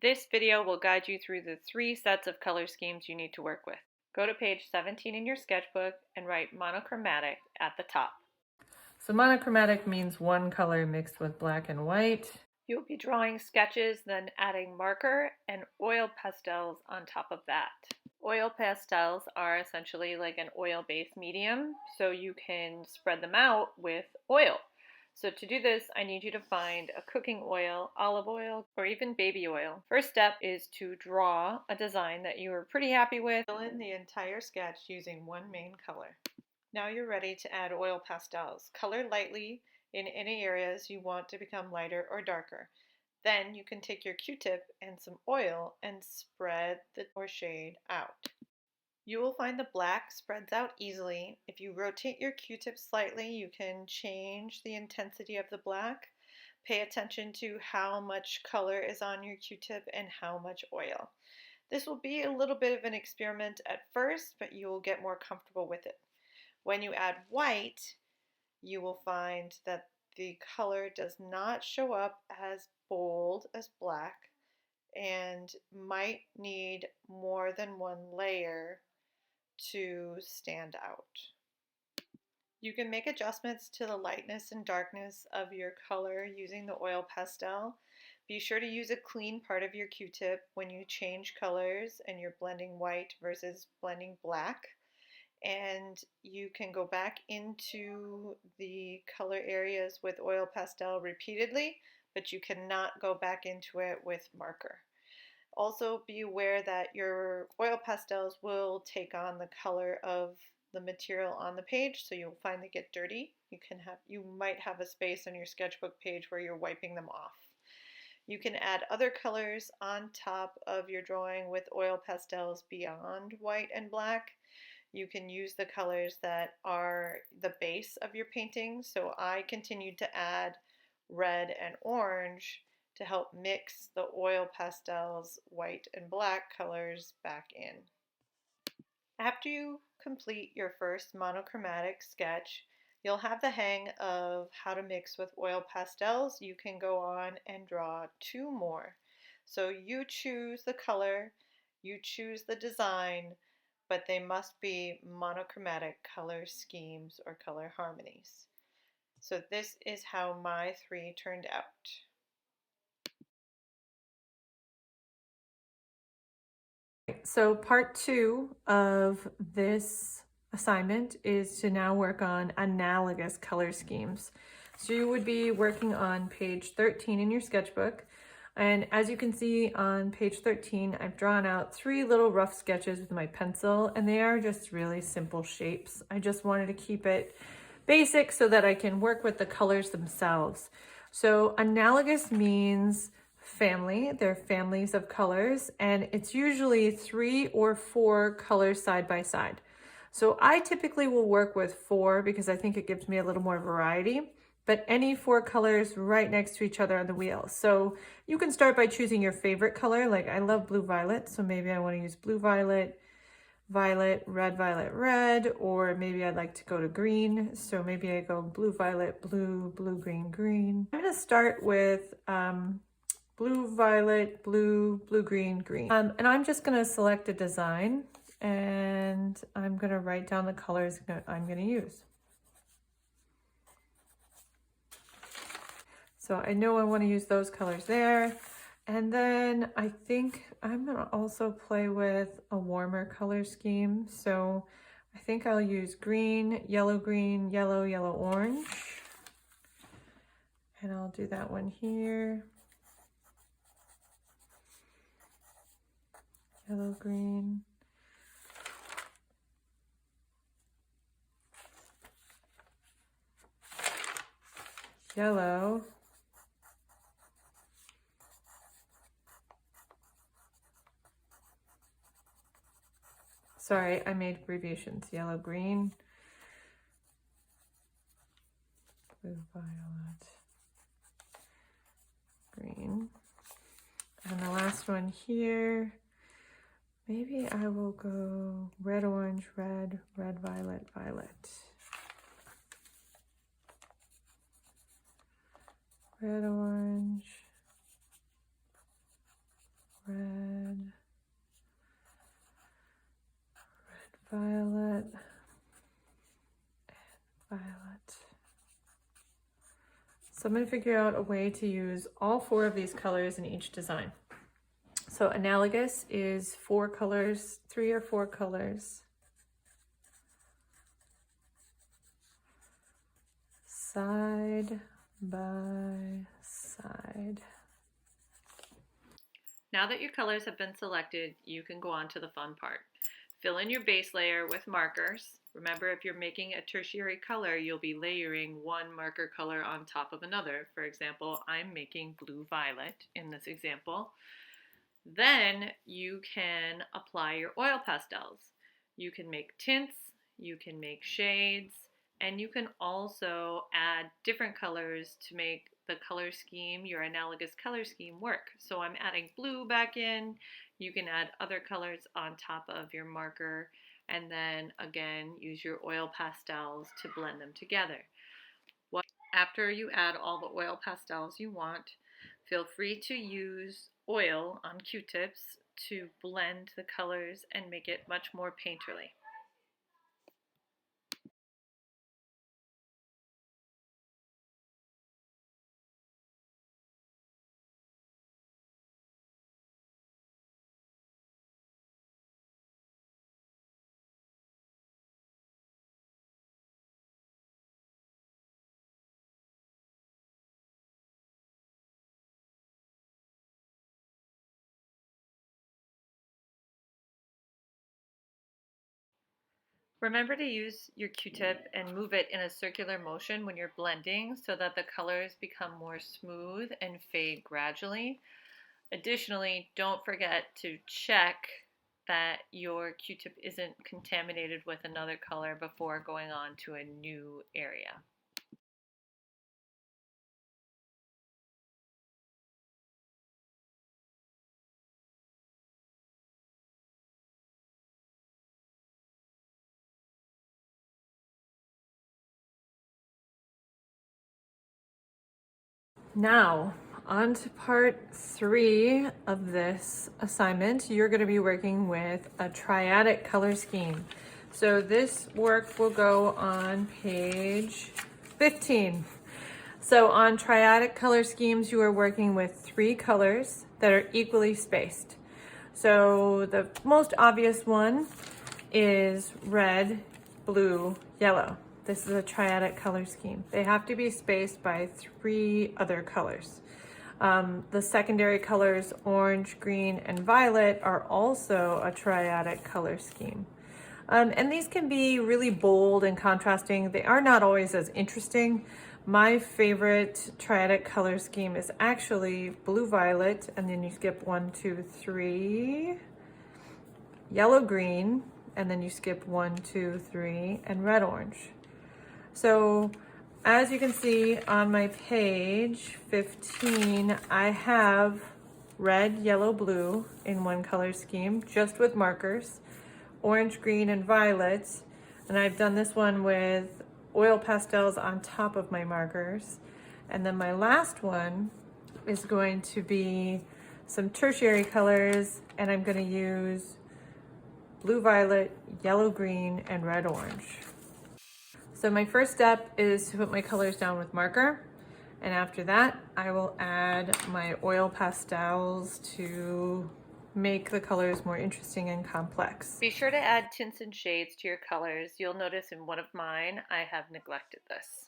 This video will guide you through the 3 sets of color schemes you need to work with. Go to page 17 in your sketchbook and write monochromatic at the top. So monochromatic means one color mixed with black and white. You'll be drawing sketches, then adding marker and oil pastels on top of that. Oil pastels are essentially like an oil-based medium, so you can spread them out with oil. So to do this, I need you to find a cooking oil, olive oil, or even baby oil. First step is to draw a design that you are pretty happy with. Fill in the entire sketch using one main color. Now you're ready to add oil pastels. Color lightly in any areas you want to become lighter or darker. Then you can take your Q-tip and some oil and spread the or shade out. You will find the black spreads out easily. If you rotate your Q-tip slightly, you can change the intensity of the black. Pay attention to how much color is on your Q-tip and how much oil. This will be a little bit of an experiment at first, but you will get more comfortable with it. When you add white, you will find that the color does not show up as bold as black and might need more than one layer to stand out. You can make adjustments to the lightness and darkness of your color using the oil pastel. Be sure to use a clean part of your Q-tip when you change colors and you're blending white versus blending black. And you can go back into the color areas with oil pastel repeatedly, but you cannot go back into it with marker. Also be aware that your oil pastels will take on the color of the material on the page, so you'll find they get dirty. You might have a space on your sketchbook page where you're wiping them off. You can add other colors on top of your drawing with oil pastels beyond white and black. You can use the colors that are the base of your painting. So I continued to add red and orange to help mix the oil pastels, white and black colors back in. After you complete your first monochromatic sketch, you'll have the hang of how to mix with oil pastels. You can go on and draw 2 more. So you choose the color, you choose the design, but they must be monochromatic color schemes or color harmonies. So this is how my 3 turned out. So part 2 of this assignment is to now work on analogous color schemes. So you would be working on page 13 in your sketchbook. And as you can see on page 13, I've drawn out 3 little rough sketches with my pencil, and they are just really simple shapes. I just wanted to keep it basic so that I can work with the colors themselves. So analogous means family. They're families of colors, and it's usually 3 or 4 colors side by side. So I typically will work with 4 because I think it gives me a little more variety, but any 4 colors right next to each other on the wheel. So you can start by choosing your favorite color. Like I love blue violet, so maybe I want to use blue violet, violet, red, or maybe I'd like to go to green. So maybe I go blue, violet, blue, blue, green, green. I'm going to start with blue, violet, blue, blue, green, green. And I'm just going to select a design and I'm going to write down the colors I'm going to use. So I know I want to use those colors there. And then I think I'm going to also play with a warmer color scheme. So I think I'll use green, yellow, yellow, orange. And I'll do that one here. Yellow, green. Yellow. Sorry, I made abbreviations. Yellow, green, blue, violet, green. And the last one here, maybe I will go red, orange, red, violet, violet. Red, orange, violet, violet. So I'm going to figure out a way to use all 4 of these colors in each design. So Analogous is 4 colors, 3 or 4 colors. Side by side. Now that your colors have been selected, you can go on to the fun part. Fill in your base layer with markers. Remember, if you're making a tertiary color, you'll be layering one marker color on top of another. For example, I'm making blue-violet in this example. Then you can apply your oil pastels. You can make tints, you can make shades, and you can also add different colors to make the color scheme, your analogous color scheme, work. So I'm adding blue back in. You can add other colors on top of your marker, and then again use your oil pastels to blend them together. After you add all the oil pastels you want, feel free to use oil on Q-tips to blend the colors and make it much more painterly. Remember to use your Q-tip and move it in a circular motion when you're blending so that the colors become more smooth and fade gradually. Additionally, don't forget to check that your Q-tip isn't contaminated with another color before going on to a new area. Now, on to part 3 of this assignment. You're going to be working with a triadic color scheme. So this work will go on page 15. So on triadic color schemes, you are working with 3 colors that are equally spaced. So the most obvious one is red, blue, yellow. This is a triadic color scheme. They have to be spaced by 3 other colors. The secondary colors, orange, green, and violet, are also a triadic color scheme. And these can be really bold and contrasting. They are not always as interesting. My favorite triadic color scheme is actually blue-violet, and then you skip 1, 2, 3, yellow-green, and then you skip 1, 2, 3, and red-orange. So as you can see on my page 15, I have red, yellow, blue in one color scheme, just with markers, orange, green, and violet. And I've done this one with oil pastels on top of my markers. And then my last one is going to be some tertiary colors, and I'm going to use blue, violet, yellow, green, and red, orange. So my first step is to put my colors down with marker, and after that I will add my oil pastels to make the colors more interesting and complex. Be sure to add tints and shades to your colors. You'll notice in one of mine I have neglected this.